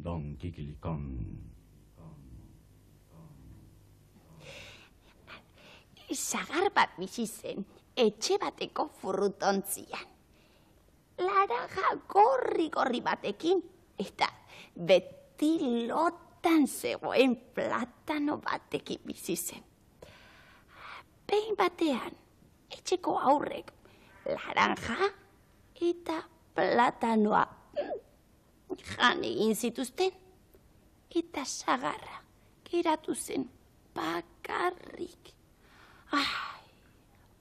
don, kikilikon. Sagar bat bizi zen, etxe bateko furrutontzian. Laranja gorri batekin, eta beti lotan zegoen platano batekin bizi zen. Behin batean, etxeko aurrek laranja eta platanoa jan egin zituzten, eta sagarra geratu zen bakarrik.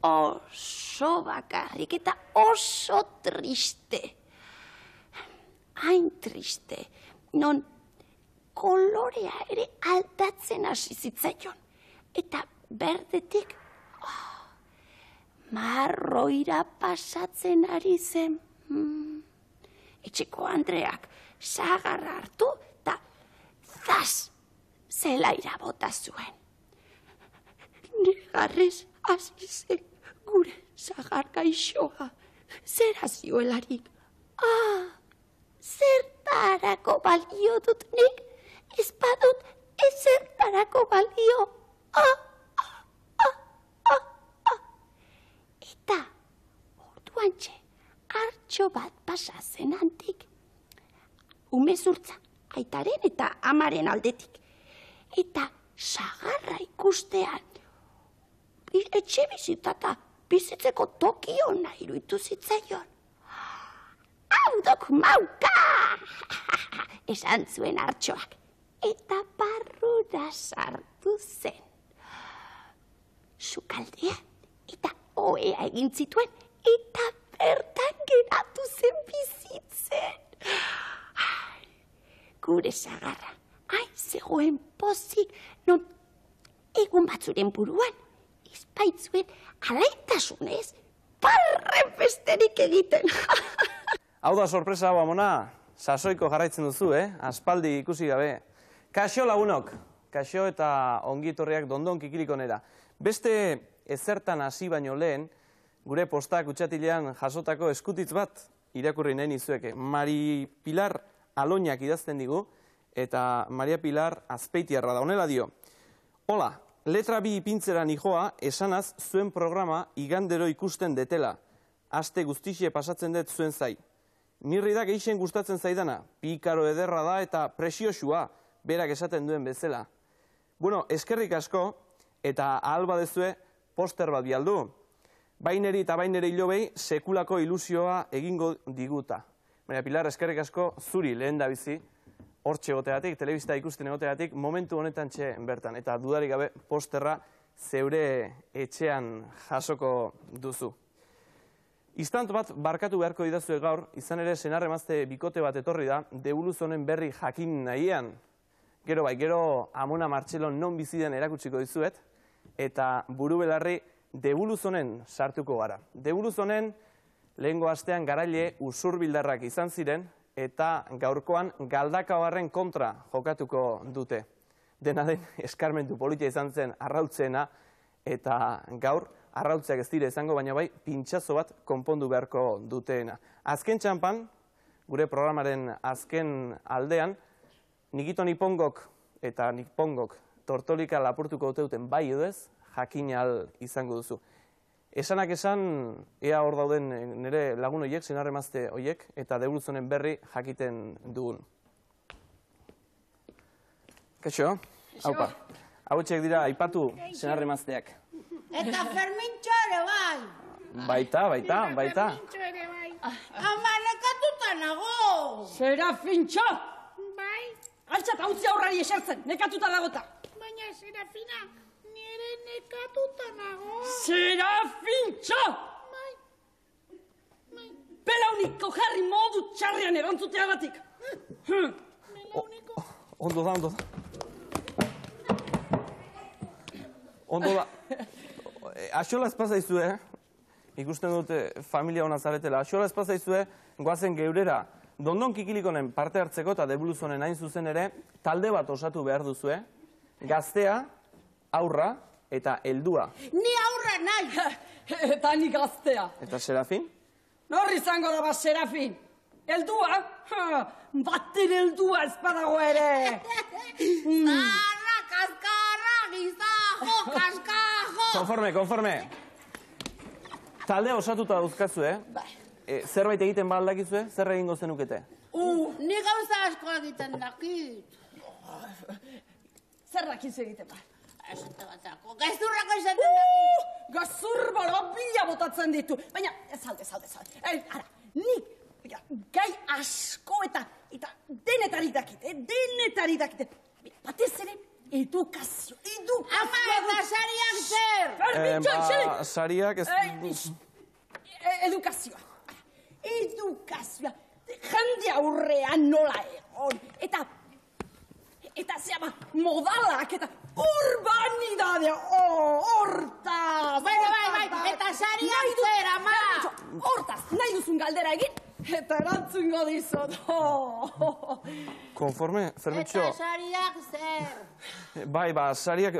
Oso bakarrik eta oso triste. Hain triste, non kolorea ere aldatzen hasi zitzaion. Eta berdetik marroira pasatzen ari zen. Etxeko Andreak sagarra hartu eta zaz zelaira bota zuen. Negarrez hasi zen gure sagar gaixoa, zera zioelarik. Zertarako balio dut nik, ez badut ezertarako balio. Eta orduantxe hartxo bat pasa zen handik. Umezurtza, aitaren eta amaren aldetik. Eta sagarra ikustean, etxe bizitata bizitzeko tokio nahi iruditu zitzaion. Haudok mauka! Esan zuen hartxoak. Eta barrura sartu zen. Sukaldean eta ohea egin zituen eta bertan geratu zen bizitzen. Gure sagarra, zegoen pozik, non egun batzuren buruan, izpaitzuen alaitasunez, parren besterik egiten. Hau da sorpresa, amona, sasoiko jarraitzen duzu, aspaldi ikusi gabe. Kaixo lagunok, kaixo eta ongitorriak dondon kikilikonera. Beste ezertan hasi baino lehen, gure postak utxatilean jasotako eskutitz bat irakurri nahi nizueke. Mari Pilar Aloñak idazten digu, eta Maria Pilar Azpeitiarra da, honela dio. Hola, letra bi ipintzera nijoa, esanaz zuen programa igandero ikusten detela. Aste guztixe pasatzen dut zuen zai. Nirri da gehixen gustatzen zaidana, pikaro ederra da eta presiosua, berak esaten duen bezala. Bueno, eskerrik asko, eta ahal badezue poster bat bialdu. Baineri eta baineri hilobei sekulako ilusioa egingo diguta. Maria Pilar, eskerrik asko zuri lehen da bizi, hortxe egoteatik, telebista ikusten egoteatik, momentu honetan txe bertan. Eta dudarik gabe posterra zeure etxean jasoko duzu. Istant bat barkatu beharko didazue gaur, izan ere senar-emazte bikote bat etorri da, Debuluz honen berri jakin nahian. Gero bai, gero Amona Martxelon non biziden erakutsiko dizuet, eta buru belarri Debuluz honen sartuko gara. Debuluz honen lehengo astean garaile usurbildarrak izan ziren, eta gaurkoan galdakabarren kontra jokatuko dute. Dena den, eskarmentu politia izan zen arrautzena, eta gaur arrautzeak ez dira izango, baina bai, pintxazo bat konpondu beharko duteena. Azken txampan, gure programaren azken aldean, Nikito Nipongok eta Nipongok tortolika lapurtuko duten bai edo ez, jakinal izango duzu. Esanak esan, ea hor dauden nire lagun horiek, senar-emazte horiek, eta Debuluz honen berri jakiten dugun. Kaixo, haupa. Hauetxek dira aipatu senar-emazteak. Eta Fermintxo ere bai. Baita. Fermintxo ere bai. Ama, nekatuta nago. Serafintxo! Bai. Altxat hautzi aurrari esertzen, nekatuta dagota. Baina, Serafina, nire nekatuta nago. Serafintxo! Bai. Belauniko jarri modu txarrian erantzuteagatik. Ondo da. Ondo da. Axola espazaizue, ikusten dute familia hona zaretela, axola espazaizue, goazen geurera, dondon kikilikonen parte hartzeko eta Debuluz honen hain zuzen ere, talde bat osatu behar duzue, gaztea, aurra eta heldua. Ni aurra nahi. Eta ni gaztea. Eta Serafin? Norri izango da bat Serafin. Heldua, batere heldua ez badago ere. Zarra, kaskarra, gizajo, kaskajo. Konforme. Talde osatuta dauzkazu, zerbait egiten ba aldakizue, zer egingo zenukete? Ni gauza asko egiten dakit. Zer dakizu egiten ba? Esate batako, gezurrako esaten dakit. Gazur bila botatzen ditu. Baina, ez alde. Ara, nik gai asko eta denetarik dakit. Batez ere, edukazio. Ama, eta sariak zer? Permitxo, sariak ez... Edukazioa. Jende aurrean nola egon. Eta zea modalak eta urbanidadea. Hortaz. Bai, eta sariak zer, ama. Hortaz, nahi duzun galdera egin. Eta erantzungo dizut. Konforme, Fermitxo. Eta sariak zer? Bai, sariak...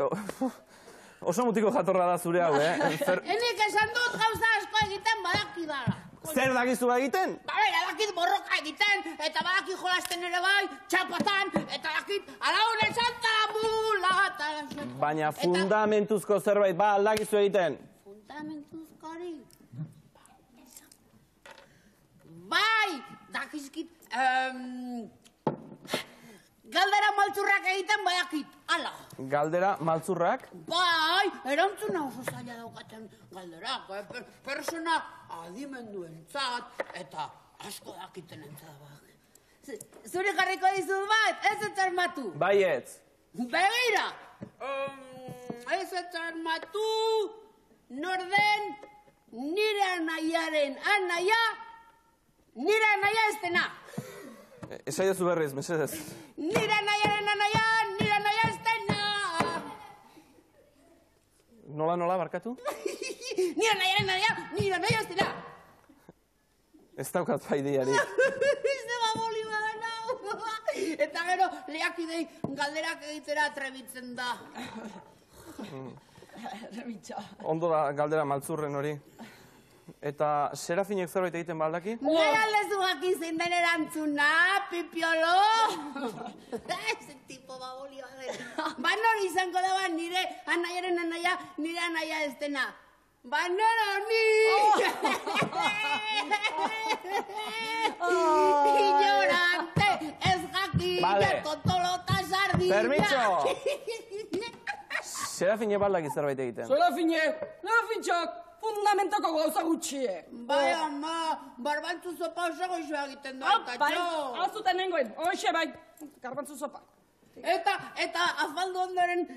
Oso mutiko jatorra da zure hau, Enik esan dut gauza asko egiten badakidala. Zer dakizu egiten? Badakit borroka egiten, eta badakit jolasten ere bai, txapatan, eta dakit alaune santaramula. Baina fundamentuzko zerbait, aldakizu egiten. Fundamentuzkori? Bai, dakizkit, galdera maltzurrak egiten badakit, ala. Galdera maltzurrak? Bai, erantzuna oso zaila daukaten galderak, persona adimenduentzat eta asko dakiten entzat. Zuri jarriko dizut bat, ez etzarmatu. Baietz. Begira, ez etzarmatu, norden nire anaiaren anaia, nire anaia ez dena. Esaiazu berriz, mesedez. Nire anaiaren anaia, nire anaia ez dena. Nola, barkatu? Nire anaiaren anaia, nire anaia ez dena. Ez daukat baidiari. Zeba boli badana. Eta gero, leakidei galderak egitera atrebitzen da. Ondo da galdera maltzurren hori. Eta Serafinek zerbait egiten baldaki? Nahi aldezu jakin zein den erantzuna, pipiolo? Eze tipo baboli badena. Nori izango da nire anaiaren anaia, nire anaia ez dena. Nero ni! Ignorante, ez jakina, totolota sardina. Permitxo! Serafine baldaki zerbait egiten. Serafintxok, fundamentoko gauza gutxiek. Bai, ama, barbantzu sopa oso goizua egiten da, katxo. Bai, azuten nengoen, hoxe bai, garbantzu sopa. Eta afaldu ondoren,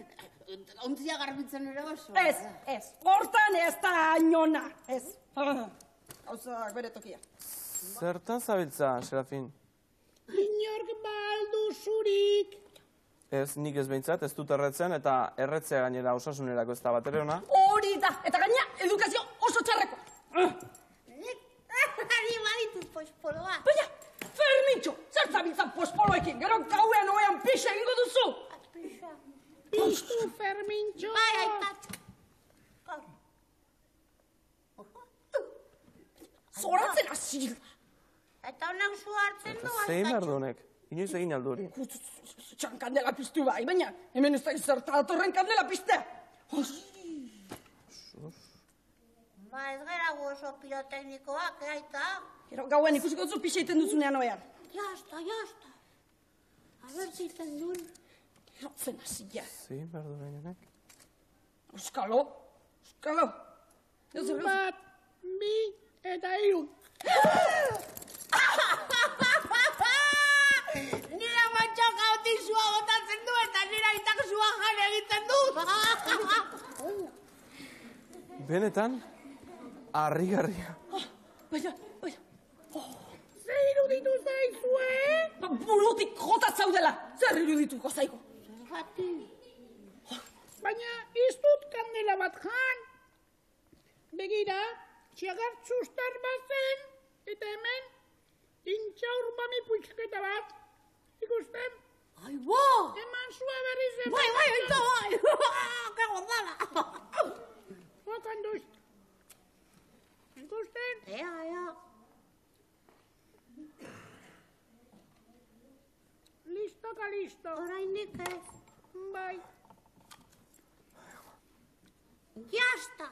ontzia garbitzen ere oso. Ez, hortan ez da ainona, ez. Gauzak bere tokia. Zertan zabiltza, Serafin? Inork baldu zurik. Ez, nik ez behintzat, ez dut erretzen, eta erretzea gainera osasunerako ez da bat ere ona. Hori da, eta gaina edukazio oso txarreko. Ari badituz pospoloa. Baina, Fermitxo, zer zabiltzan pospoloekin, gero gauean oean pixa egingo duzu. Pixa. Piztu, Fermintxo. Bai, aipatxo. Zoratzen azil. Eta honak zu hartzen du, Zein behar du honek? Inoiz egin alduri. Txan kandela piztu bai, baina hemen ez da izerta datorren kandela piztea. Ez gara oso piroteknikoak, aita. Gero gauean ikusiko duzu pixa iten duzunean oean. Jasta. A ber ziten duen. Gero zen azila. Zein behar du gainenek? Euskalo. Bat, bi, eta hiru. Nire amatxo gautik zua botatzen du eta nire aitak zua jan egiten du. Benetan, harrigarria. Baina. Zer iruditu zaizue? Burutik jota zaudela. Zer irudituko zaigu? Baina ez dut kandela bat jan. Begira, txagartzustar bazen, eta hemen, intxaur mami puitzketa bat. Ikusten? Ai, bo! Eman zua berriz eman. Bai, eta bai! Que gozada! Botan duz. Ikusten? Ea. Jasta. Orainik ez. Bai. Jasta.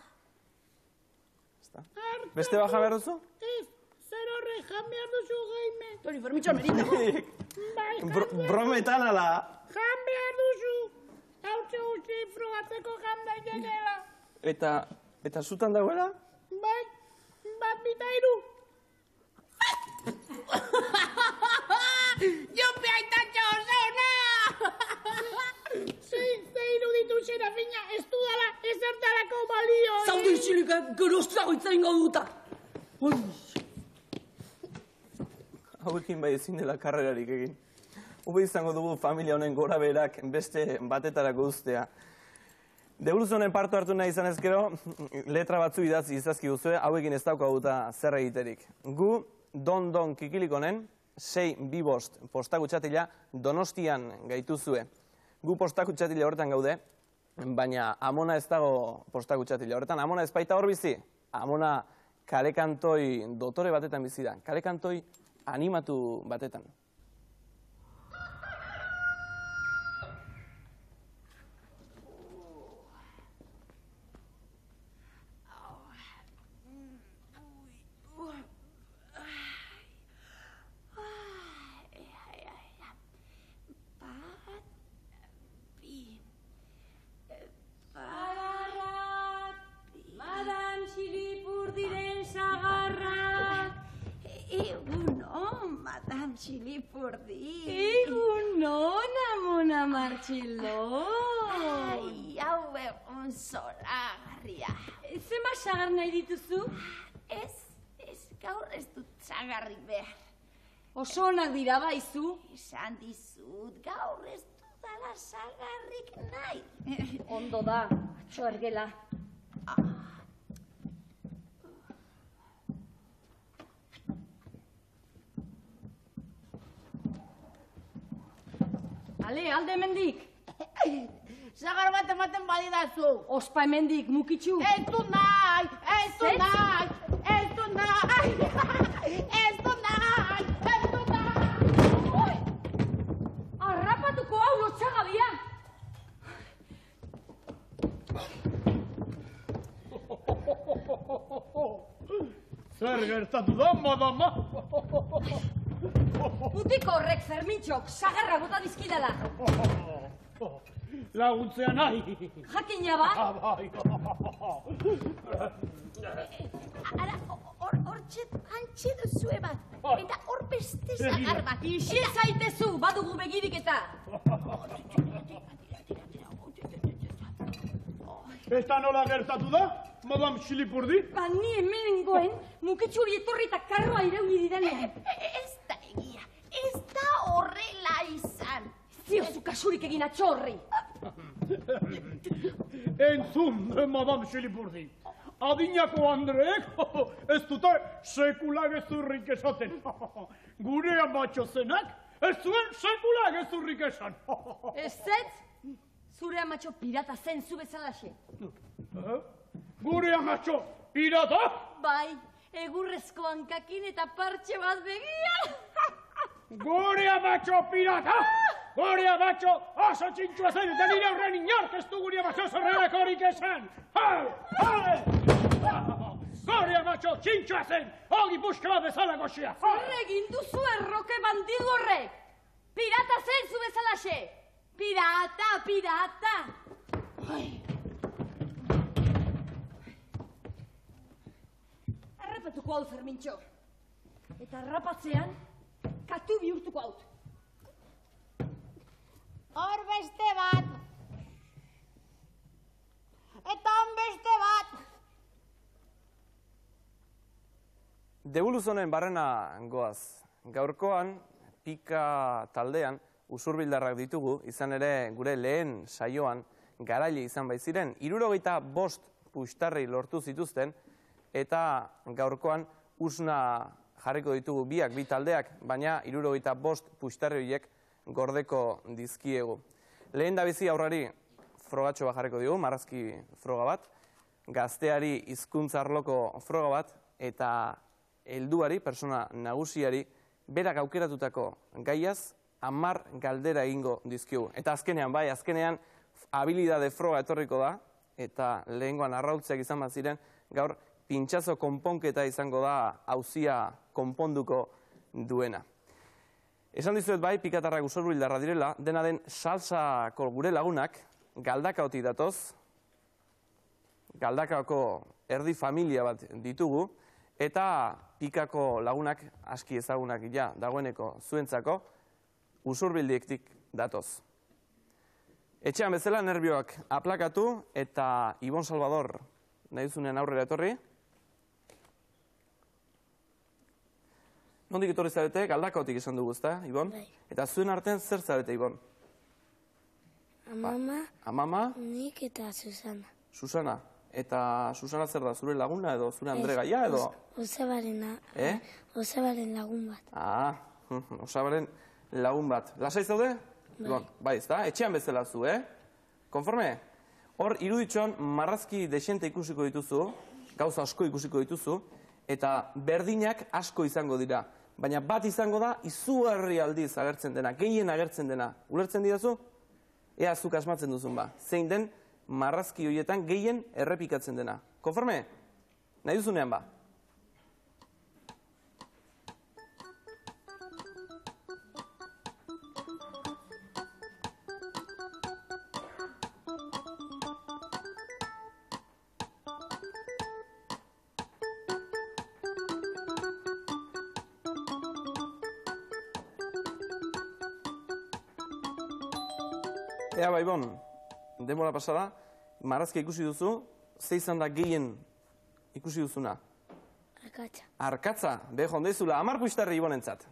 Beste baja behar duzu? Ez, zer horre, jan behar duzu gaime. Tori, fermitxo merita. Bai, Brometan ala. jan behar duzu. Hautxe gutxi frogatzeko jan daitekela. Eta zutan dagoela? Bai, bat bita iru. Jope aitatxo zena! Ze iruditu Serafina, ez dudala ezertarako balio. Zaude isilik geroztago itzain gauduta. Hauekin bai ezin dela karrerarik egin. Hobe izango dugu familia honen gora berak beste batetarako uztea. Devoluzonen partu hartu nahi izan ezkero, letra batzu idatzi izazki duzue, hauekin ez daukaguta zer egiterik. Gu, don kikilikonen, 625 postakutxatila Donostian gaituzue. Gu postakutxatila horretan gaude, baina Amona ez dago postakutxatila horretan. Amona ez baita hor bizi. Amona kalekantoi dotore batetan bizi da. Kalekantoi animatu batetan. Madame Xilipurdiren sagarrak. Egunon, Madame Xilipurdi. Egunon, Amona Martxilo. Ai, hau egun zoragarria. Zema sagar nahi dituzu? Ez, gaur ez dut zagarri behar. Oso onak dira baizu. Esan dizut, gaur ez dudala zagarrik nahi. Ondo da, atxo ergela. Ale, alde hemendik. Zagar bat ematen badidazu. Ospa hemendik, mukitxu. Ez du nahi, ez du nahi, ez du nahi, ez du nahi, ez du nahi. Arrapatuko hau lotxagabia. Zer gertatu da, madama? Mutiko horrek, Fermintxok, sagarra bota dizkidala. Laguntzea nahi. Jakina ba? Bai. Ara, hantxe duzue bat. Eta hor beste zagar bat. Ixi zaitezu, badugu begirik eta. Eta nola gertatu da, Madame Xilipurdi? Ba, ni hemenengoen, mukitxuri etorri eta karroa irauni didanean. Ez da egia, ez da horrela izan. Ziozu kasurik egin atxo horri. Entzun, Madame Xilipurdi. Adinako Andreek ez dute sekula gezurrik esaten. Gure amatxo zenak ez zuen sekula gezurrik esan. Ez zet, zure amatxo pirata zen zu bezalaxe. Gure amatxo pirata? Bai, egurrezko hankakin eta partxe bat begia. Gure amatxo pirata! Gure amatxo oso txintxua zen, eta nire aurrean inork ez du gure amatxo zorrelakorik esan! Gure amatxo txintxua zen, hogi puska bat bezala goxia! Zer egin duzu erroke bandidu horrek? Pirata zen zu bezalaxe! Pirata, pirata! Arrapatuko hau, Fermintxo. Eta arrapatzean, katu bihurtuko haut. Hor beste bat. Eta hon beste bat. Devoluzonen barrena goaz. Gaurkoan, pika taldean, usurbildarrak ditugu, izan ere gure lehen saioan garaile izan baiziren, 75 puxtarri lortu zituzten, eta gaurkoan usna jarriko ditugu biak, bi taldeak, baina 75 puxtarri horiek gordeko dizkiegu. Lehen da bizi aurrari frogatxo bat jarriko digu, marrazki froga bat, gazteari hizkuntza arloko froga bat, eta helduari, persona nagusiari, berak aukeratutako gaiaz 10 galdera egingo dizkigu. Eta azkenean, bai, azkenean habilidade froga etorriko da, eta lehengoan arrautzeak izan bat ziren, gaur pintxazo konponketa izango da auzia konponduko duena. Esan dizuet bai, pikatarrak usorbildarra direla, dena den salsako gure lagunak Galdakaotik datoz, Galdakaoko erdi familia bat ditugu, eta pikako lagunak aski ezagunak ja dagoeneko zuentzako Usurbildiektik datoz. Etxean bezala nerbioak aplakatu eta Ibon Salvador nahi duzunean aurrera etorri. Nondik etorri zarete? Galdakaotik esan dugu, ezta, Ibon? Eta zuen artean zer zarete, Ibon? Amama, Amama, nik eta Susana. Susana. Eta Susana zer da, zure laguna edo zure Andre Gaia edo? Osabaren lagun bat. Osabaren lagun bat. Lasai zaude? Bai, ez da? Etxean bezala zu, Konforme? Hor, iruditxon marrazki desente ikusiko dituzu, gauza asko ikusiko dituzu, eta berdinak asko izango dira. Baina bat izango da, izugarri aldiz agertzen dena, gehien agertzen dena. Ulertzen didazu? Ea zuk asmatzen duzun ba. Zein den marrazki horietan gehien errepikatzen dena. Konforme? Nahi duzunean ba. Ea bai, Bon, denbora pasada, marrazkia ikusi duzu, ze izan da gehien ikusi duzuna? Arkatza. Arkatza, beho ondeizula, 10 puistarri Ibonentzat.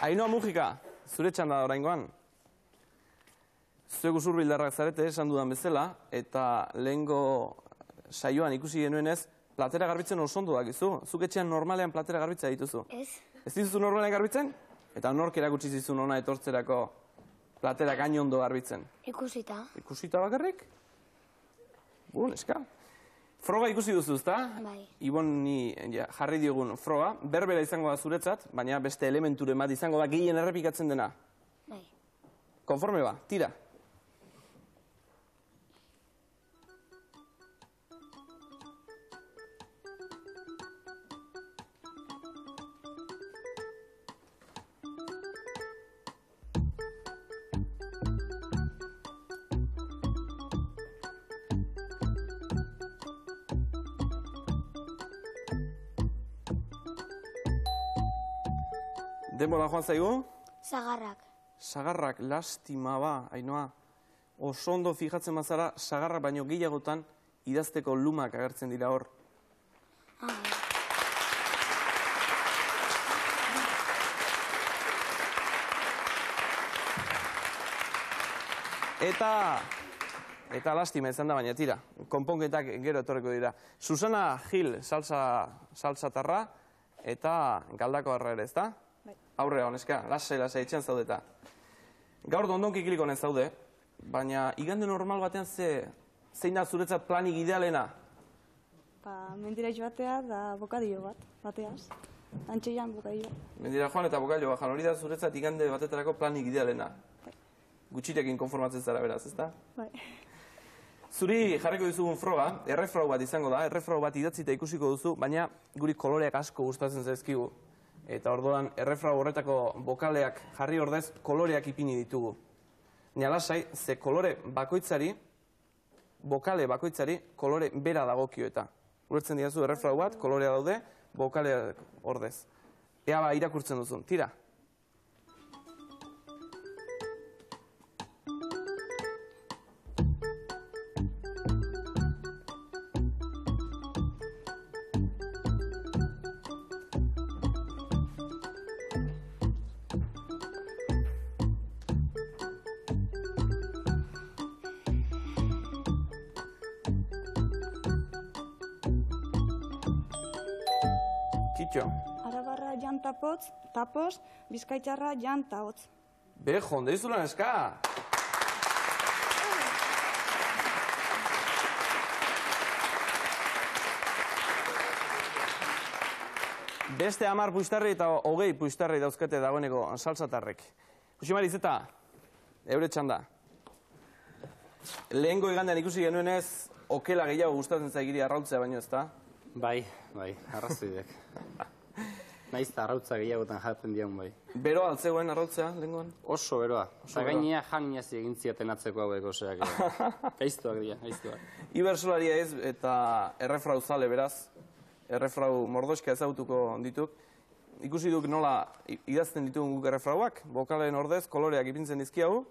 Ainhoa Mujika, zure txanda da oraingoan. Zuek Usurbildarrak zarete, esan dudan bezala, eta lehengo saioan ikusi genuenez, platera garbitzen oso ondo dakizu. Zuk etxean normalean platera garbitzea dituzu. Ez. Ez dituzu normalean garbitzen? Eta nork erakutsi zizun ona etortzerako platera gain ondo garbitzen? Ikusita. Ikusita bakarrik? Eska. Froga ikusi duzu, ezta? Bai. Ibon ni jarri diogun froga. Berbera izango da zuretzat, baina beste elementuren bat izango da gehien errepikatzen dena. Bai. Konforme ba, tira. Denbora joan zaigu? Sagarrak. Sagarrak, lastima ba, Ainhoa. Oso ondo fijatzen bazara, sagarrak baino gehiagotan idazteko lumak agertzen dira hor. Eta lastima izan da, baina tira, konponketak gero etorriko dira. Susana Gil, salsatarra, eta Galdako harra ere, ezta? Aurrera, honeska, lasai etxean zaudeta. Gaur dondonki ikiliko honen zaude, baina igande normal batean zein da zuretzat planik idealena? Mendira joatea da bokadillo bat, bateaz. Antxeian bokadillo. Mendira joan eta bokadillo bat, hori da zuretzat igande batetarako planik idealena. Gutxirekin konformatzen zara beraz, ezta? Bai. Zuri jarriko dizugun froga, errefrau bat izango da, errefrau bat idatzita ikusiko duzu, baina guri koloreak asko gustatzen zaizkigu. Eta orduan, errefrau horretako bokaleak jarri ordez, koloreak ipini ditugu. Nialasai, ze kolore bakoitzari, bokale bakoitzari, kolore bera dagokio eta. Ulertzen diazu, errefrau bat, kolorea daude, bokaleak ordez. Ea ba, irakurtzen duzun, tira. Kitxo. Arabarra jan tapos, Bizkaitarra jan tahotz. Bejo, ondeizulan eska! Beste 10 puistarri eta 20 puistarri dauzkate dagoeneko salsatarrek. Josimari Zeta, eure txanda. Lehengo igandean ikusi genuenez, okela gehiago gustatzen zaigiri arrautzea baino ez da? Bai, arrazoidek. Naiz eta arrautza gehiagotan jaten dian bai. Beroa altzegoen arrautzea, lehengoan? Oso beroa. Eta gainea janiazi egin ziaten atzeko hauek, oseak. Gaiztuak dira, gaiztuak. Ibersolaria ez eta errefrau zale beraz. Errefrau mordoska ezagutuko dituk. Ikusi duk nola idazten ditugun guk errefrauak, bokalen ordez koloreak ipintzen dizkiagu,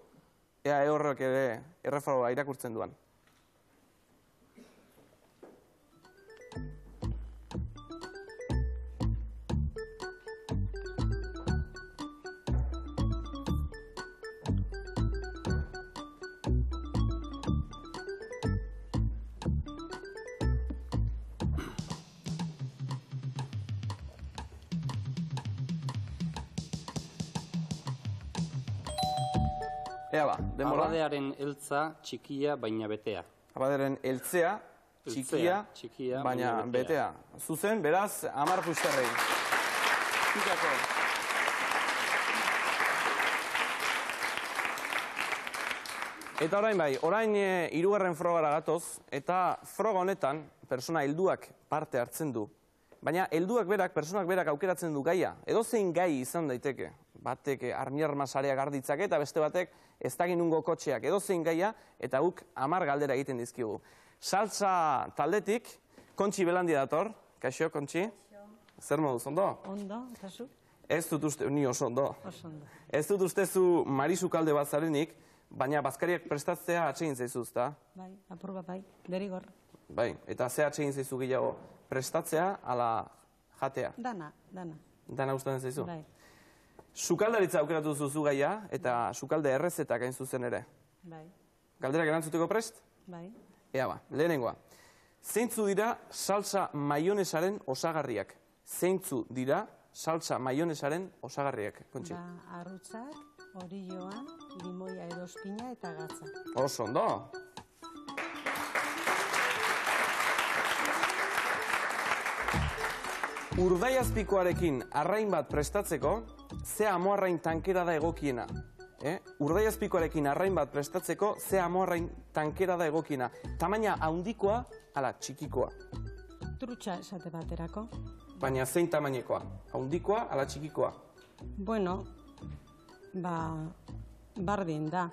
ea horrek ere errefraua irakurtzen duan. Ea ba, denbora. Abadearen eltza txikia baina betea. Abadearen eltzea txikia baina betea. Zuzen, beraz, 10 puistarrei. Ikako. Eta orain hirugarren frogara gatoz, eta froga honetan, persona helduak parte hartzen du. Baina helduak berak, personak berak aukeratzen du gaia. Edozein gai izan daiteke. Batek armiarma sareak arditzake eta beste batek ez dakit nungo kotxeak. Edozein gaia eta guk 10 galdera egiten dizkigu. Saltza taldetik, Kontxi Belandi dator. Kaixo, Kontxi? Zer moduz, ondo? Ondo, eta zu? Ez dut uste, ni oso ondo. Oso ondo. Ez dut ustezu Marisu kalde bat zarenik, baina bazkariak prestatzea atsegin zaizu, ezta? Bai, apur bat bai, derigor. Bai, eta ze atsegin zaizu gehiago, prestatzea ala jatea? Dana. Dana gustatzen zaizu? Bai. Sukaldaritza aukeratu zuzu gaia, eta sukalde errezetak hain zuzen ere. Bai. Galderak erantzuteko prest? Bai. Ea ba, lehenengoa. Zeintzu dira salsa maionesaren osagarriak? Zeintzu dira salsa maionesaren osagarriak, Kontxi? Ba, arrutzak, orilloa, limoia edo espina eta gatza. Oso ondo. Urdaiazpikoarekin arrain bat prestatzeko, ze amoarrain tankera da egokiena? Urdaiazpikoarekin arrain bat prestatzeko, ze amoarrain tankera da egokiena? Tamaina handikoa, ala txikikoa? Trutxa esate baterako. Baina zein tamainekoa? Handikoa, ala txikikoa? Bueno, ba, bardin da.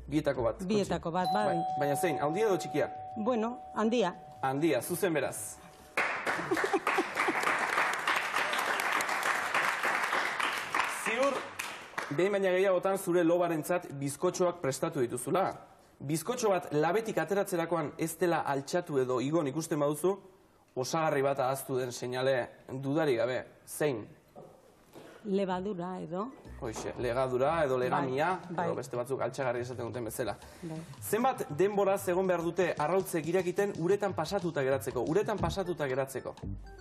Bietako bat? Bietako bat, bai. Baina zein, handia edo txikia? Bueno, handia. Handia, zuzen beraz. Ziur, behin baina gehiagotan zure lobarentzat bizkotxoak prestatu dituzula. Bizkotxo bat labetik ateratzerakoan ez dela altxatu edo igon ikusten baduzu, osagarri bat ahaztu den seinale dudarik gabe. Zein? Lebadura edo. Hoixe, legadura edo legamia, edo beste batzuk altxagarri esaten duten bezala. Zenbat denboraz egon behar dute arrautzek irakiten uretan pasatuta geratzeko? Uretan pasatuta geratzeko?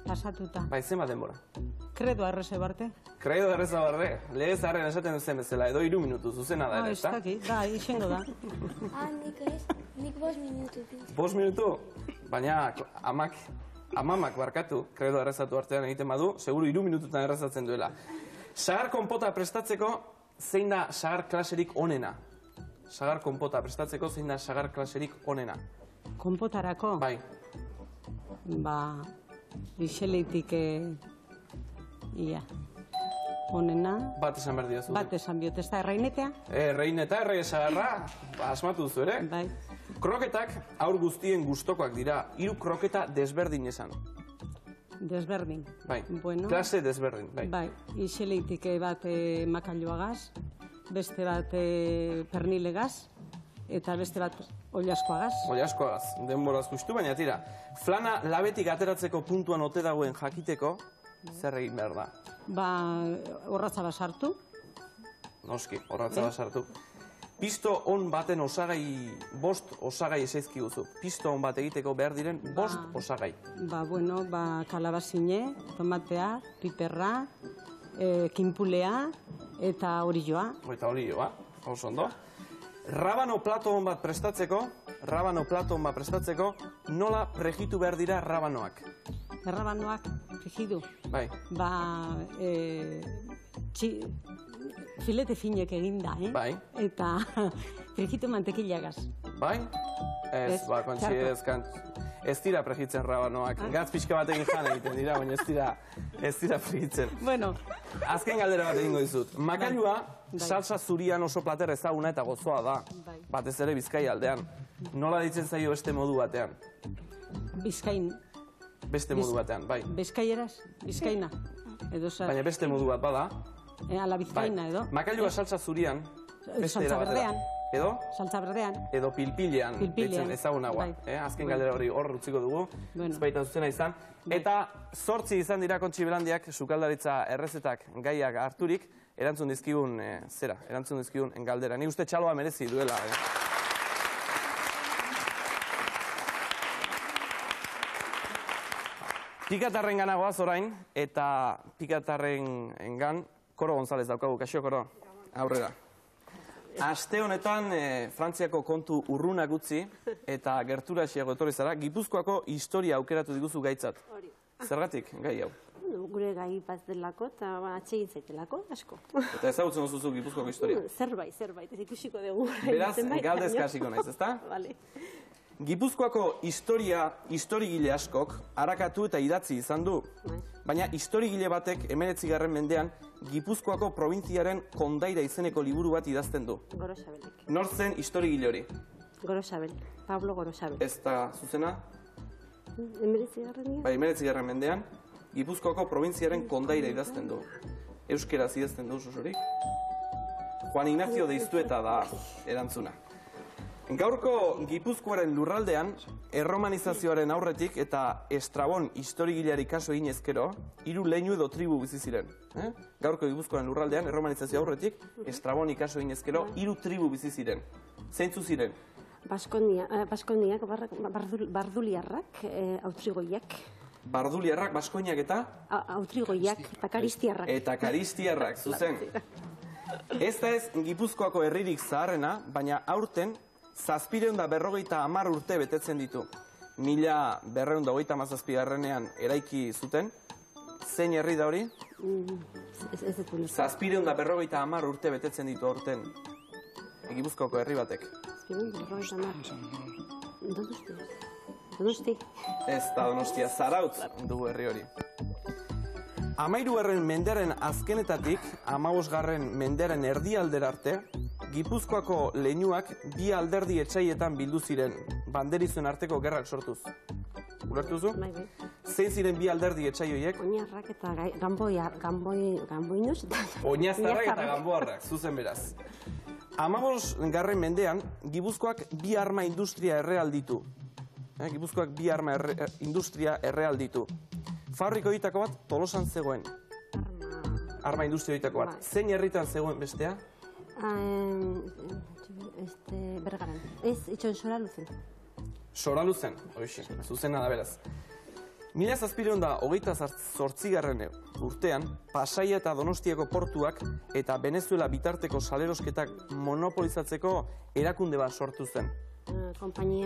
Pasatuta. Bai, zenbat denbora? Kredo arreze barte. Kredo arreza barre? Lehez arren esaten duzen bezala, edo 3 minutu, zuzena da ere, ez dakit, da, isengo da. Nik ez, nik 5 minutu. 5 minutu? Baina amamak barkatu, kredo arrezatu artean egiten badu, seguru 3 minututan errezatzen duela. Sagar konpota prestatzeko, zein da sagar klaserik onena? Sagar konpota prestatzeko, zein da sagar klaserik onena? Konpotarako? Bai. Ba, iseleitik, ia, onena. Bat esan behar diozu. Bat esan biot, ez da errainetea? Erraineta, errai sagarra, asmatu duzu ere? Bai. Kroketak aur guztien gustokoak dira, 3 kroketa desberdin esan. Desberdin. Bai, bueno, klase desberdin, bai. Bai, iseleitik bat makailoagaz, beste bat pernilegaz, eta beste bat oilaskoagaz. Oilaskoagaz, denboraz justu, baina tira. Flana labetik ateratzeko puntuan ote dagoen jakiteko, zer egin behar da? Ba, horratza bat sartu. Noski, horratza bat sartu. Pisto on baten osagai, 5 osagai esaizkiguzu. Pisto on bat egiteko behar diren 5 osagai. Ba, bueno, kalabazine, tomatea, piperra, kinpulea eta orilloa. Eta orilloa, oso ondo. Rabano plato on bat prestatzeko, nola prejitu behar dira rabanoak? errabanoak frigidu. Bai. Filete finek eginda, Bai. Eta frigitu mantekilagaz. Bai? Ez, ez dira pregitzen rabanoak. Gatz pixka batekin jan egiten dira, baina ez dira pregitzen. Bueno. Azken galdera bat egingo dizut. Makailua, salsa zurian oso plater ezaguna eta gozoa da. Batez ere Bizkaia aldean. Nola ditzen zaio beste modu batean? Bizkain. Beste modu batean, bai. Bizkaieraz? Bizkaina. Baina beste modu bat bada. Ala Bizkaina edo. Makailua salsa zurian. Salsa berdean. Edo? Salsa berdean. Edo pilpilean. Pilpilean. Ezagunagoa. Azken galdera hori hor utziko dugu. Ezbaita zuzena izan. Eta 8 izan dira Kontxi Belandiak sukaldaritza errezetak gaiak harturik, erantzun dizkigun galdera. Ni uste txaloa merezi duela. Pikatarren ganagoaz orain, eta pikatarren engan, Koro González daukagu, kaixo, Koro? Aurrera. Aste honetan, Frantziako kontu urrunak utzi, eta gertura esiago etorri zara, Gipuzkoako historia aukeratu diguzu gaitzat. Zergatik, gai hau? Gure gai bat delako, eta atsegin zaitelako, asko. Eta ezagutzen duzu Gipuzkoako historia? Zerbait, ez ikusiko dugu. Beraz, galdezka hasiko naiz, ezta? Vale. Gipuzkoako historigile askok harakatu eta idatzi izan du. Baina historigile batek 19. mendean Gipuzkoako probintziaren Kondaira izeneko liburu bat idazten du. Gorosabelek. Nor zen historigile hori? Gorosabel, Pablo Gorosabel. Ez da zuzena? 19. Bai, 19. mendean Gipuzkoako probintziaren Kondaira idazten du. Euskeraz idazten du osorik? Juan Ignacio Deiztueta da erantzuna. Gaurko Gipuzkoaren lurraldean, erromanizazioaren aurretik eta Estrabon historigileari kaso egin ezkero, 3 leinu edo tribu bizi ziren. Gaurko Gipuzkoaren lurraldean, erromanizazio aurretik, Estrabon kaso egin ezkero, 3 tribu bizi ziren. Zeintzu ziren? Baskoniak, barduliarrak, autrigoiak. Barduliarrak, baskoniak eta? Autrigoiak eta karistiarrak. Eta karistiarrak, zuzen. Ez da ez Gipuzkoako herririk zaharrena, baina aurten 750 urte betetzen ditu. 1237ean eraiki zuten. Zein herri da hori? 750 urte betetzen ditu aurten Gipuzkoako herri batek. 750. Donosti. Ez da Donostia, Zarautz dugu herri hori. 13. mendearen azkenetatik 15. mendearen erdialdera arte, Gipuzkoako leinuak 2 alderdi etsaietan bildu ziren, banderizuen arteko gerrak sortuz. Ulertu duzu? Zein ziren 2 alderdi etsaioiek? Oinarrak eta gamboinuz. Oinaztarrak eta gamboarrak, zuzen beraz. 15. mendean, Gipuzkoak 2 arma industria errealditu. Gipuzkoak 2 arma industria errealditu. Fabriko horietako bat Tolosan zegoen. Arma industria horietako bat. Zein herritan zegoen bestea? Bergaran. Ez, itxon Soraluzen. Soraluzen, hoxe, zuzena da beraz. 1728. urtean, Pasaia eta Donostiako portuak eta Venezuela bitarteko salerosketak monopolizatzeko erakunde bat sortu zen.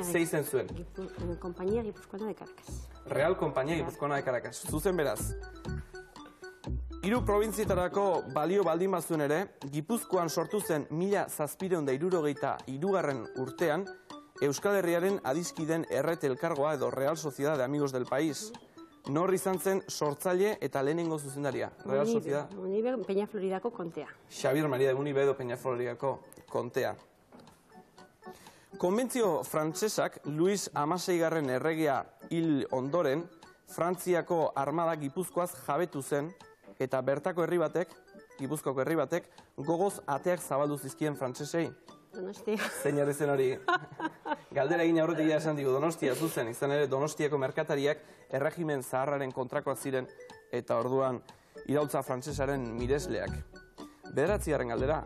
Zei zen zuen? Kompainia Gipuzkoana de Caracas. Real Kompainia Gipuzkoana de Caracas. Zuzen beraz. 3 probintzietarako balio baldin bazuen ere, Gipuzkoan sortu zen 1763. urtean, Euskal Herriaren adiskiden erret elkargoa edo Real Sociedad de Amigos del País. Nor izan zen sortzaile eta lehenengo zuzendaria. Real Sociedad. Munibe Peñafloridako kontea. Xabier Maria de Munibe edo Peñafloridako kontea. Konbentzio frantsesak Luis XVI erregea hil ondoren, Frantziako armada Gipuzkoaz jabetu zen, eta bertako herri batek, Gipuzkoako herri batek, gogoz ateak zabaldu zizkien frantsesei. Donostia. Zein herri zen hori? Galdera egin aurretik esan digu Donostia zuzen, izan ere Donostiako merkatariak erregimen zaharraren kontrakoak ziren, eta orduan iraultza frantsesaren miresleak. 9. galdera.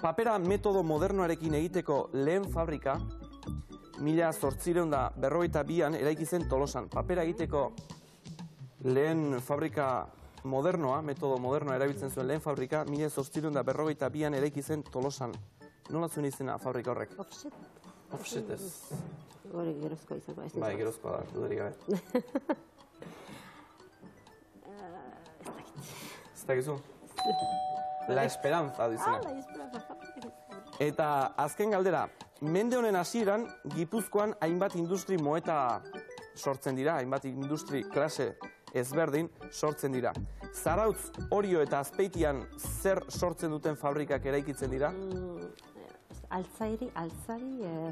Papera metodo modernoarekin egiteko lehen fabrika, 1852an eraiki zen Tolosan. Papera egiteko lehen fabrika modernoa, metodo modernoa erabiltzen zuen lehen fabrika, 1852an eraiki zen Tolosan. Nola zuen izena fabrika horrek? Offset. Offset ez. Hori gerozkoa izango. Bai, gerozkoa da, dudarik gabe. Ez dakizu? La Esperanza du izena. La Esperanza. Eta azken galdera, mende honen hasieran Gipuzkoan hainbat industri moeta sortzen dira, hainbat industri klase ezberdin sortzen dira. Zarautz, Orio eta Azpeitian zer sortzen duten fabrikak eraikitzen dira? Altzari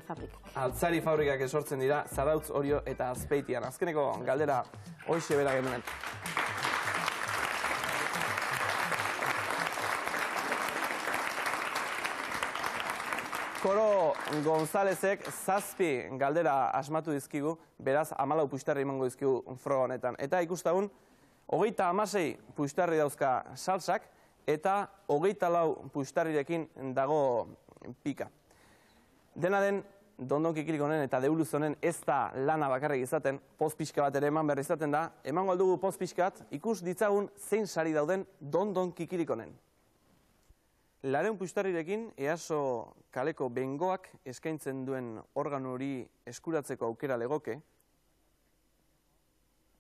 fabrikak. Altzari fabrikak sortzen dira, Zarautz, Orio eta Azpeitian. Azkeneko galdera hoxe bera genuen. Koro Gonzalezek 7 galdera asmatu dizkigu, beraz 14 puxtarri emango dizkigu froga honetan. Eta ikustagun, 36 puxtarri dauzka salsak, eta 24 puxtarrirekin dago pika. Dena den, Dondon Kikilik honen eta Deuluz honen ez da lana bakarrik izaten, poz pixka bat ere eman berri izaten da, emango aldugu poz pixka bat, ikus ditzagun zein sari dauden Dondon Kikilik honen. 200 puxtarrirekin EASO kaleko bengoak eskaintzen duen organo hori eskuratzeko aukera legoke.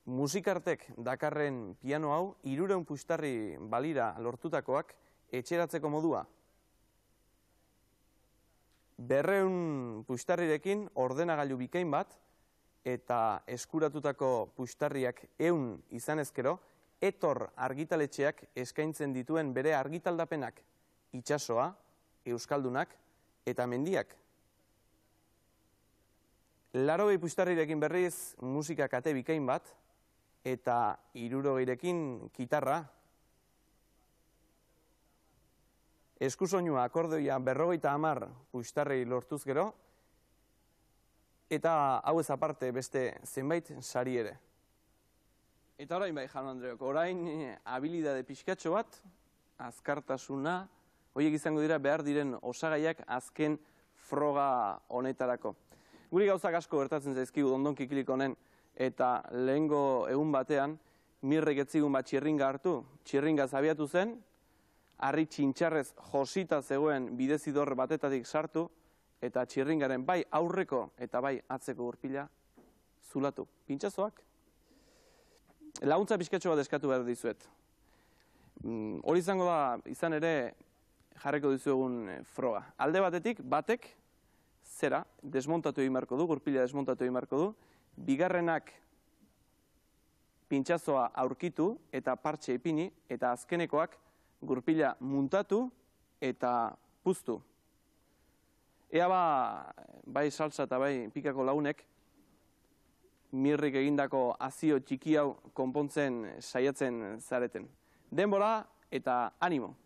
Musikartek dakarren piano hau 300 puxtarri balira lortutakoak etxeratzeko modua. 200 puxtarrirekin ordenagailu bikain bat eta eskuratutako puxtarriak 100 izan ezkero, Etor argitaletxeak eskaintzen dituen bere argitaldapenak Itsasoa, Euskaldunak eta Mendiak. 80 puxtarrirekin berriz musika kate bikain bat eta 60rekin kitarra. Eskusoinua akordeoia 50 puxtarri lortuz gero eta hau ez aparte beste zenbait sari ere. Eta orain bai, Jaun Andreok, orain habilidade pixkatxo bat, azkartasuna, horiek izango dira behar diren osagaiak azken froga honetarako. Guri gauzak asko gertatzen zaizkigu Dondon Kikilik honen eta lehengo egun batean Mirrek etzigun bat txirringa hartu. Txirringa zabiatu zen, harri txintxarrez josita zegoen bidezidor batetatik sartu eta txirringaren bai aurreko eta bai atzeko gurpila zulatu. Pintxazoak? Laguntza pixkatxo bat eskatu behar dizuet. Hori izango da, izan ere, jarriko dizuegun froga. Alde batetik, batek, zera, desmontatu egin beharko du, gurpila desmontatu egin beharko du, bigarrenak pintxazoa aurkitu eta partxe ipini, eta azkenekoak gurpila muntatu eta puztu. Ea bai salsa eta bai pikako lagunek, Mirrik egindako azio txiki hau konpontzen saiatzen zareten. Denbora eta animo!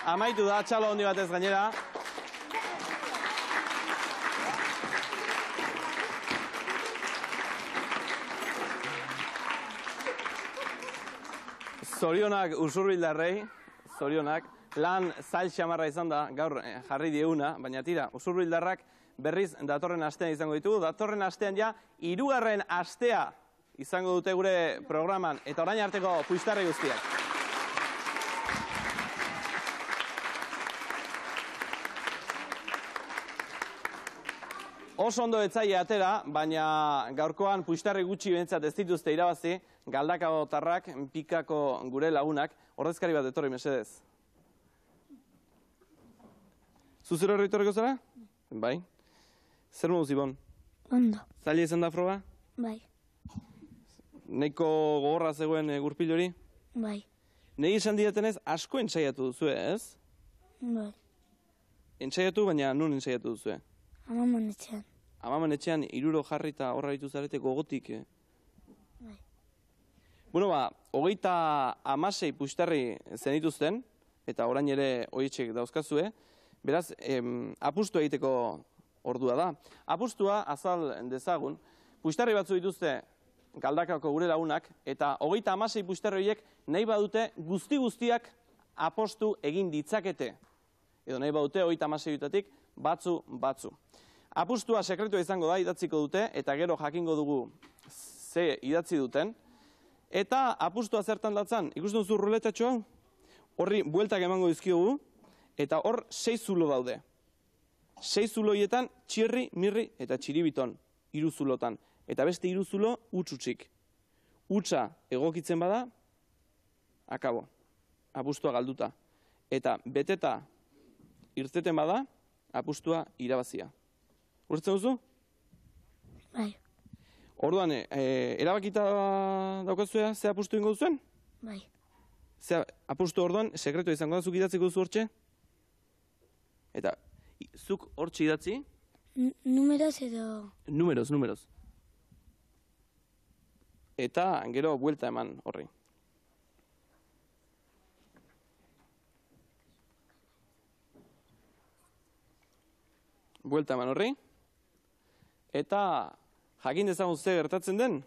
Amaitu da, txalo handi batez gainera. Zorionak Usurbildarrei, zorionak, lan zail xamarra izan da, gaur jarri dieguna, baina tira, Usurbildarrak berriz datorren astean izango ditugu, datorren astean ja, 3. astea izango dute gure programan, eta orain arteko puistarri guztiak. Oso ondo etzaile atera, baina gaurkoan puistarri gutxi behintzat ez dituzte irabazi, Galdakaotarrak, Pikako gure lagunak, ordezkari bat etorri mesedez. Zuzero horri etorriko zara? Bai. Zer moduz, Ibon? Ondo. Zaila izan da froga? Bai. Neiko gogorra zegoen gurpil hori? Bai. Nei esan diatenez asko entsaiatu duzue, ez? Bai. Entsaiatu, baina nun entsaiatu duzue? Amaman etxean. Amaman etxean 3 jarri eta horra ditu zarete gogotik, Bai. Bueno, 36 puistarri zenituzten, eta orain ere horietxek dauzkazue, beraz, apustu egiteko ordua da. Apustua azal dezagun, puistarri batzu dituzte Galdakako gure lagunak, eta 36 puistarri horiek nahi badute guztiak apostu egin ditzakete. Edo nahi badute 36-etatik batzu. Apustua sekretua izango da, idatziko dute, eta gero jakingo dugu ze idatzi duten. Eta apustua zertan datzan, ikusten duzu ruletatxo hau? Horri bueltak emango dizkiogu, Eta hor 6 zulo daude. 6 zuloietan txirri, mirri eta txiribiton, 3 zulotan. Eta beste 3 zulo utz-utzik. Utza egokitzen bada, akabo, apustua galduta. Eta beteta irteten bada, apustua irabazia. Urtzen duzu? Bai. Orduan, erabakita daukazua, ze apustu ingo duzuen? Bai. Ze apustu orduan, sekretua izango da, zuk idatziko duzu hortxe? Eta, zuk hortxe idatzi? Numeroz edo... Numeroz. Eta, gero, buelta eman horri. Buelta eman horri. Eta, jakin dezagun ze gertatzen den,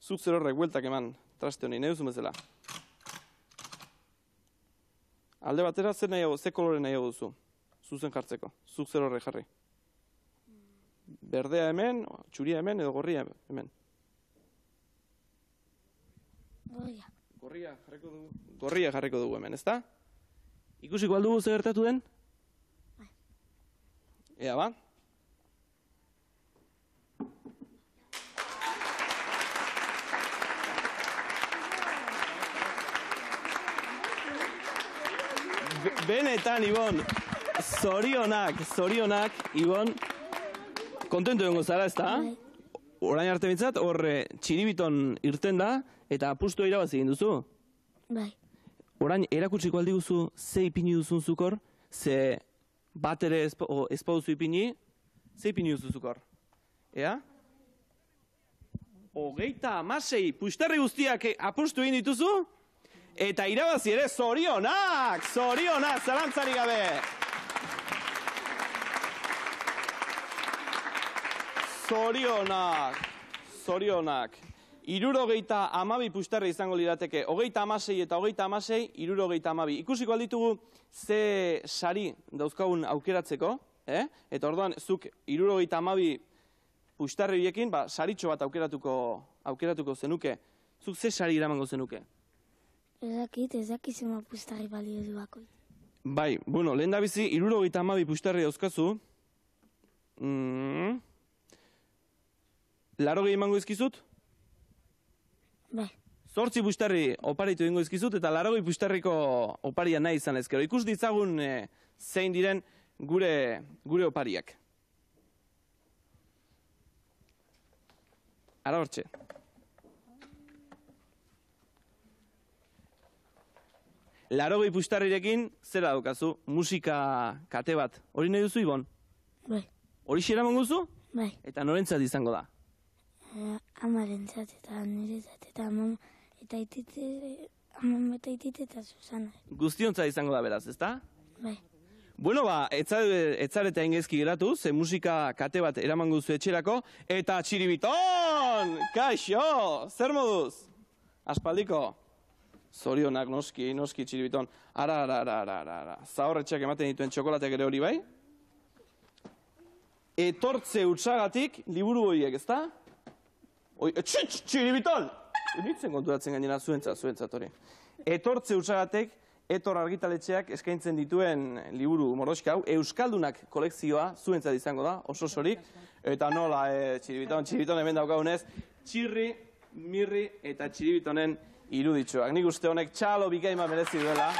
zuk zer horrek bueltak eman traste honi, nahi duzun bezala. Alde batera, ze kolore nahi duzu, zuzen jartzeko, zuk zer horrek jarri. Berdea hemen, txuria hemen, edo gorria hemen. Gorria jarriko dugu hemen, ezta? Ikusiko aldugu ze gertatu den? Ea ba? Benetan, Ibon, zorionak, Ibon, kontentu dengo zara, ezta? Orain arte bintzat, hor txiribiton irten da, eta apustua irabazi egin duzu. Bai. Orain, erakutsiko aldi guzu, ze ipini duzun zukor, ze bat ere ez pauzu ipini, ze ipini duzu zukor. Ea? 36 pusterri guztiak apustu egin dituzu, eta irabazi ere zorionak, zalantzarik gabe. Zorionak. 62 pusterri izango lirateke, 36 eta 36, 62. Ikusiko alditugu ze sari dauzkagun aukeratzeko, eta orduan zuk 62 pusterri biekin, saritxo bat aukeratuko zenuke. Zuk ze sari iramango zenuke? Ez dakizema pusterri balio du bako. Bai, bueno, lehen da bizi, 62 pusterri dauzkazu. 80 emango izkizut? Bai. 8 pusterri oparitu egingo izkizut, eta 80 pusterriko oparia nahi izan ezkero. Ikus ditzagun zein diren gure opariak. Ara hortxe. Larogei pusterrirekin, zera daukazu, musika kate bat. Hori nahi duzu, Ibon? Bai. Hori xeraman guzu? Bai. Eta norentzat izango da? Amarentzat eta niretzat eta amam eta itite eta Susana. Guztiontzat izango da beraz, ezta? Bai. Bueno, etzareta ingezki geratu, ze musika kate bat eraman guzu etxerako, eta txiribiton! Kaixo! Zer moduz? Aspaldiko? Zorionak, noski txiribiton. Ara. Zahorretxeak ematen dituen txokolateak ere hori bai? Etortze utzagatik liburu horiek, ezta? Txiribiton! Nitzen konturatzen gainera zuentzat hori. Etortze utzagatik, Etor argitaletxeak eskaintzen dituen liburu mordoxka hau, Euskaldunak kolekzioa zuentzat izango da, oso sorik. Eta nola, txiribiton hemen daukagunez, txirri, mirri eta txiribitonen iruditxoak. Nik uste honek txalo bikaima merezi duela.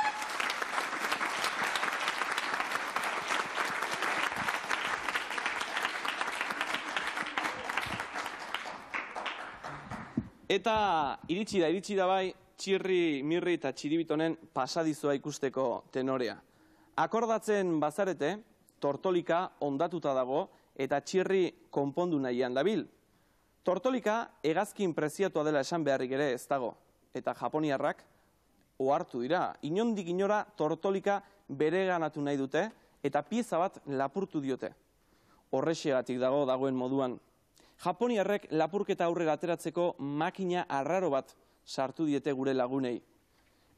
Eta iritsi da bai, txirri, mirri eta txiribitonen pasadizua ikusteko tenorea. Akordatzen bazarete, tortolika ondatuta dago eta txirri konpondu nahian dabil. Tortolika hegazkin preziatua dela esan beharrik ere ez dago. Eta japoniarrak ohartu dira. Inondik inora tortolika bereganatu nahi dute eta pieza bat lapurtu diote. Horrexegatik dagoen moduan. Japoniarrek lapurketa aurrera ateratzeko makina arraro bat sartu diete gure lagunei.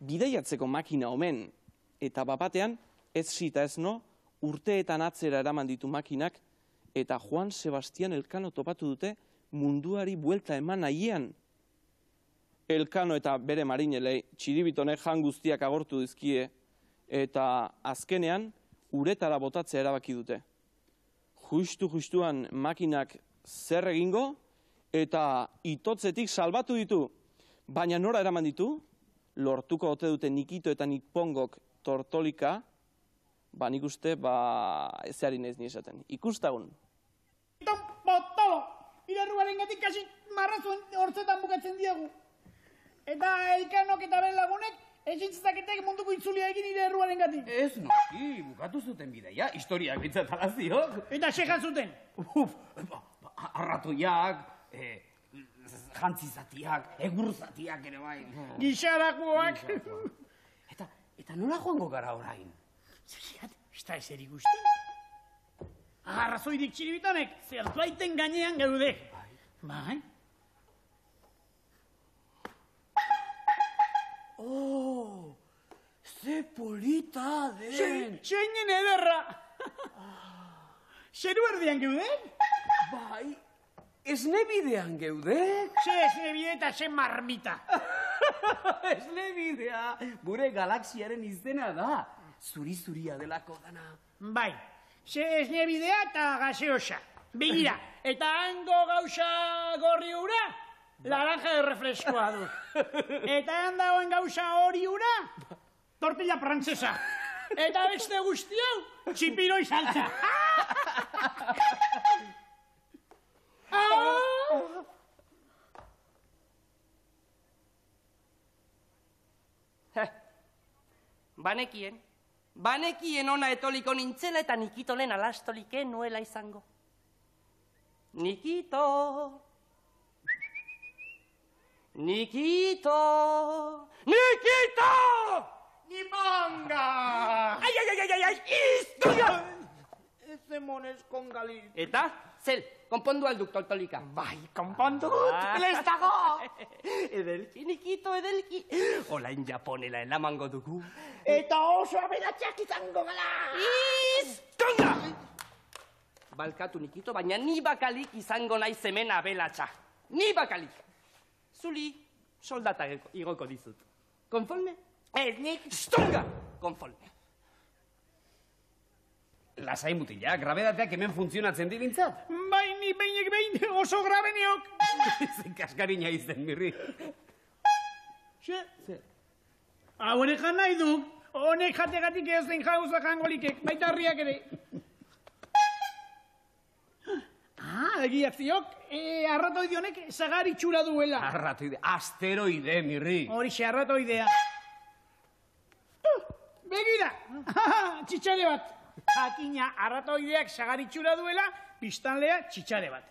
Bidaiatzeko makina omen eta bapatean ez zita ez no urteetan atzera eraman ditu makinak eta Juan Sebastian Elkano topatu dute munduari buelta eman nahiean. Elkano eta bere marinelei txiribitonek jan guztiak agortu dizkie eta azkenean uretara botatzea erabaki dute. Justuan makinak zer egingo eta itotzetik salbatu ditu. Baina nora eraman ditu, lortuko ote dute Nikito eta Nipongok tortolika, nik uste, ezeari naiz ni esaten. Ikustagun. Potolo! Ilarruaren gatik kasi marrazuen hortzetan bukatzen diegu. Eta Elkanok eta bere lagunek ezin zezaketek munduko itzulia egin Ilarruaren gatik. Ez noski, bukatu zuten bideia, historiak bintzat alaziok. Eta sejan zuten? Arratoiak, jantzizatiak, egurzatiak ere bai. Gixarakoak. Eta nola joango gara orain? Zeriat, ez da ezer ikusten. Arrazoirik txiribitanek, zertbaiten gainean gaude. Bai? Oh, ze polita den. Txeinen ederra. Zeru erdian gaude? Bai, esnebidean geude. Ze esnebide eta ze marmita. Esnebidea, gure galaxiaren izena da. Zuri-zuria delako dana. Bai, ze esnebidea eta gaseosa. Begira, eta hango gauza gorri hura, laranja de refleskoa du. Eta handagoen gauza hori hura, tortilla frantzesa. Eta beste guzti hau, txipiroi saltza. Banekien ona etoliko nintzela eta Nikitolen alastolike nuela izango. Nikito! Nikito! Nikito! Niponga! Ai, iztuia! Ez demonez kongalit. Eta, zel, konpondu alduk toltolika. Bai, konpondu dut, les dago! Edelki, Nikito, edelki. Olain japonela elamango dugu. Eta oso aberatxak izango gala! Iztunga! Balkatu, Nikito, baina ni bakalik izango naiz hemen abelatxa. Ni bakalik. Zuli, soldata igoko dizut. Konforme? Ez, nik... Iztunga! Konforme. Lasai mutila, grabedateak hemen funtzionatzen dibintzat. Bai, ni behin oso grabeniok. Zen kaskarina izten, mirri. Ze? Honek jan nahi du. Honek jategatik ez den jauza jangolikek, baita herriak ere. Egiak ziok, arratoide honek zagar itxura duela. Arratoide, asteroide, mirri. Horixe, arratoidea. Begira, txitxare bat. Jakina, arratoideak zagar itxura duela, biztanlea txitxare bat.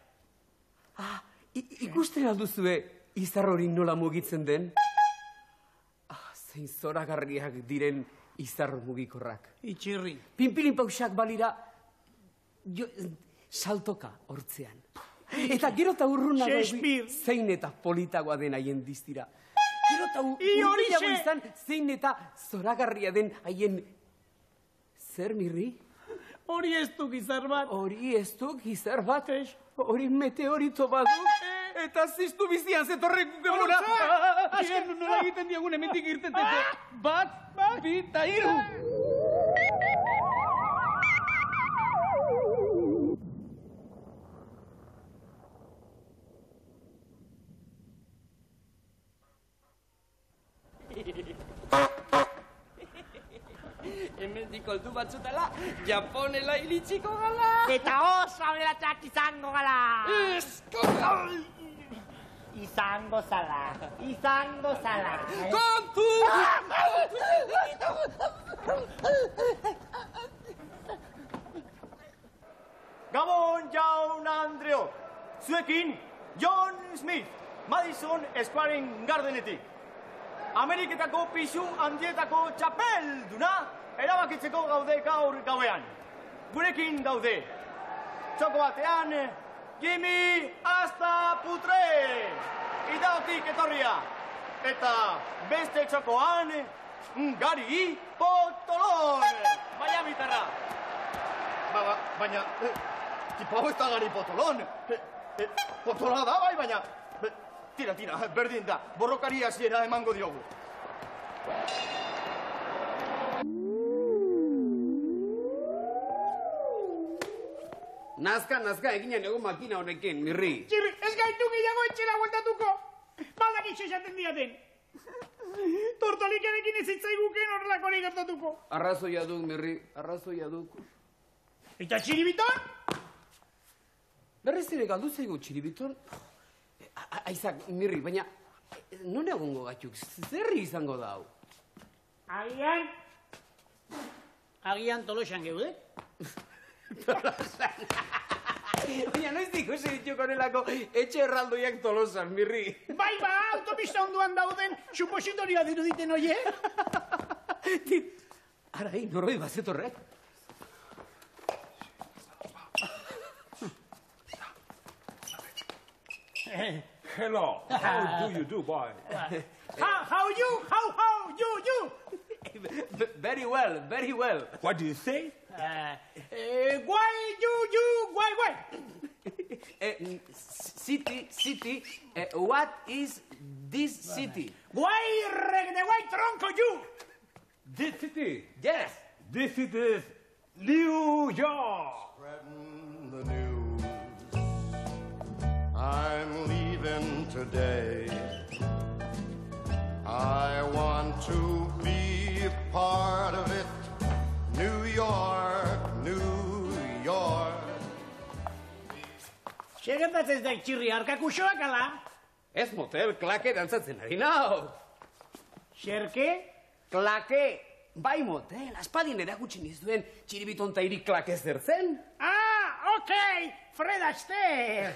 Ikusten alduzue izar hori nola mugitzen den? Zein zoragarriak diren izar mugikorrak. Itxirri. Pinpilin pausak balira, saltoka hortzean. Eta gero eta urrunago zein eta politagoa den haien diztira. Gero eta urrunago izan zein eta zoragarria den haien... Zer, mirri? Hori ez du gizar bat. Hori ez du gizar bat, hori meteorito badu. Eta ziztu bizian zetorrek gemora. Azken nola egiten diagun hemendik irteteko. Bat, bi, eta hiru. Hemendik oldu batzutela, Japonela iritsiko gala. Eta oso aberatxak izango gala. Izango zala. Kontu! Gabon, jaun Andreo. Zuekin, John Smith, Madison Square Gardenetik. Ameriketako pisu handietako txapelduna erabakitzeko gaude gaur gauean. Gurekin daude. Txoko batean, Jimmy hasta putre! Idaotik etorria. Eta beste txokoan, Gari Potolon! Miamitarra. Baina, tipo hau ez da Gari Potolon. Potola da bai, baina... Tira, berdin da. Borrokari hasiera emango diogu. Nazka, eginen egon makina honekin, Mirri. Txirri, ez gaitu gehiago etxera gueltatuko. Baldak itxesaten diaten. Tortolikarekin ez zitzaiguken horrelako hori gertatuko. Arrazoia duk, Mirri, arrazoia duk. Eta txiribiton? Berriz ere galdu zaigu txiribiton. Aizak, Mirri, baina non egongo gatuk, zerri izango da hau? Agian Tolosan geude? Tolosan. Baina noiz ikusi dituko nelako etxe erraldoiak Tolosan, Mirri. Bai, autopista onduan dauden supositoria diruditen oie? Arai, norbait bazetorrek? Hello, how do you do, boy? How you? Very well, very well. What do you say? Why? City, what is this city? Why tronco you? This city? Yes. This city is New York. Spreading the news. I'm leaving today. I want to be a part of it. New York, New York. Segertatzen da txirri arkakusoak ala? Ez motel, klake dantzatzen ari nau. Xerke? Klake. Bai motel, aspadin erakutsi nizuen txiribiton tairi klake zertzen. Okay, Fred Astaire.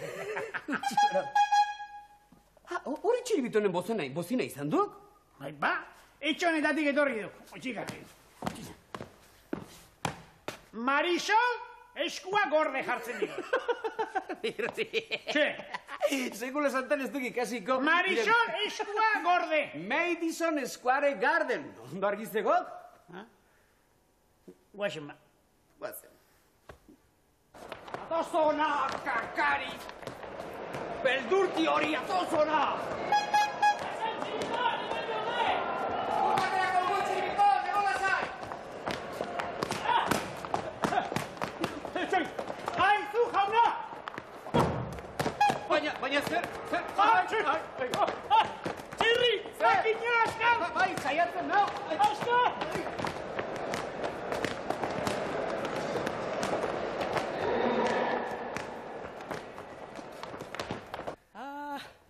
Hori txiribitonen bozina izan duk? Bai, etxonetatik etorri duk. Otxikak. Marisol, eskua gorde jartzen dira. Sekula santan ez duk ikasiko. Marisol, eskua gorde. Madison Square Garden. Ondo argiztegok? Guazen ba. Guazen. Atozona, kakari! Beldurti hori, atozona! Haizu, jauna! Baina zer? Txirri, makina askau! Bai, saiatzen nau! Askau!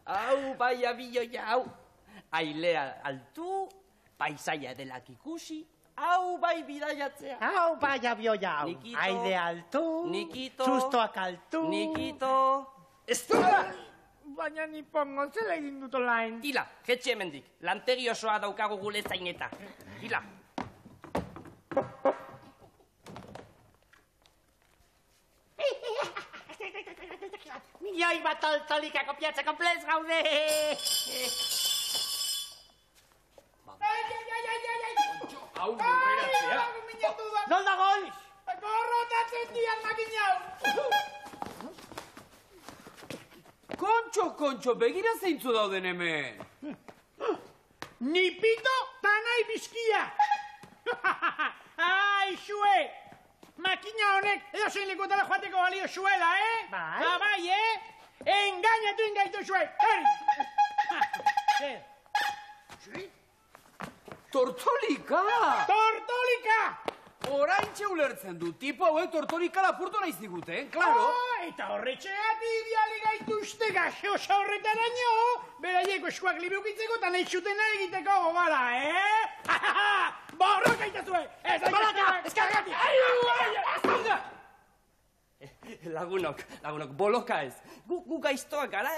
Hau, bai abioia, hau. Ailea altu, paisaia delak ikusi, hau bai bidaiatzea. Hau bai abioia, hau. Nikito. Aide altu. Nikito. Sustoak altu. Nikito. Ez duela! Baina nipongo zela egin dut olain. Tila, jetxe hemendik. Lantegi osoa daukagu gule zaineta. Tila. Milioi bat toltolika kopiatzeko plez gaude! Hau, nurreratzea. Non dago horiz? Gorrotatzen dian makinau! Kontxo, begira zeintzu dauden hemen. Ni pito ta nahi bizkia! Ai, xue! Makina honek edo zein lekutara joateko balio zuela, Bai? Bai, Engainatu ingaitu zue! Tortolika! Tortolika! Oraintxe ulertzen du, tipo hauek tortolika lapurtu nahi ziguten, klaro? Eta horretxeat ideali gaituzte gaxosa horretaraino, beraieko eskuak libukitzeko eta nahi zutena egiteko gobala, Borroka itazue! Balaka! Eskargati! Lagunok, boloka ez. Gu gaiztoak gala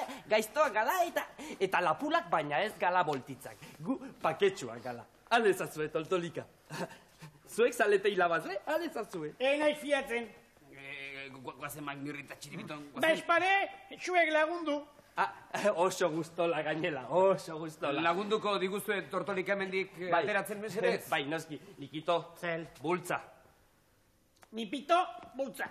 eta lapulak baina ez gala boltitzak. Gu paketsuak gala. Alde zazue, toltolika. Zuek zalete hilabazle, alde zazue. Nahi fiatzen. Guazen Mirrita txiribiton. Bezpare, zuek lagundu. Oso gustola gainela, oso gustola. Lagunduko diguzue tortolika hemendik ateratzen mesedez? Bai, noski, nikito, bultza. Nipito, bultza.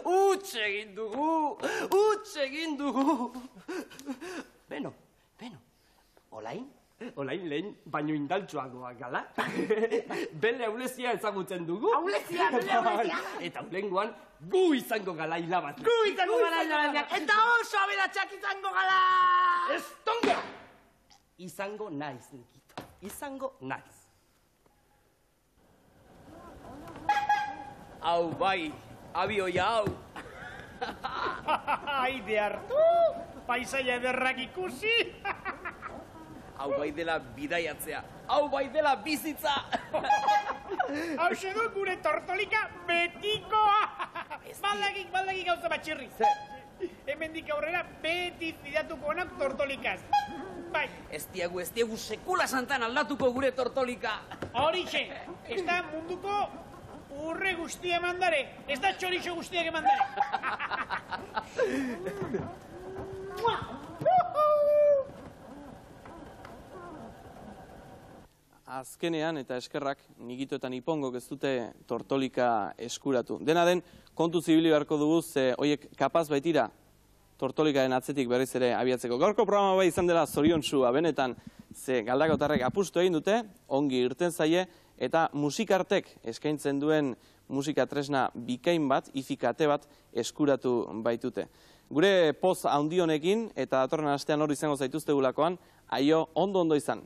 Huts egin dugu. Beno, olain lehen baino indaltsuagoak gala. Bele aulezia ezagutzen dugu. Aulezia, bele aulezia. Eta aulengoan gu izango gala hilabaz. Eta oso aberatsak izango gala. Estonga! Izango naiz, Nikito. Izango naiz. Hau bai, abioia hau. Aide hartu, paisaia ederrak ikusi. Hau bai dela bidaiatzea, hau bai dela bizitza. Hau du gure tortolika betikoa. Baldakik gauza batxirri. Hemendik aurrera beti zidatuko onak tortolikaz. Bai. Ez diagu sekula santan aldatuko gure tortolika. Horixe, ez da munduko urre guztia mandare, ez da txorixo guztiak emandare. Azkenean eta eskerrak Nikito eta Nipongok ez dute tortolika eskuratu. Dena den, kontu zibili beharko dugu, ze hoiek kapaz baitira tortolikaren atzetik berriz ere abiatzeko. Gaurko programa bai izan dela zoriontsua benetan, ze galdakotarrek apustu egin dute, ongi irten zaie, eta musikartek eskaintzen duen musika tresna bikain bat, ifikate bat eskuratu baitute. Gure poz handionekin eta datorren astean hor izango zaituztegulakoan, aio ondo izan.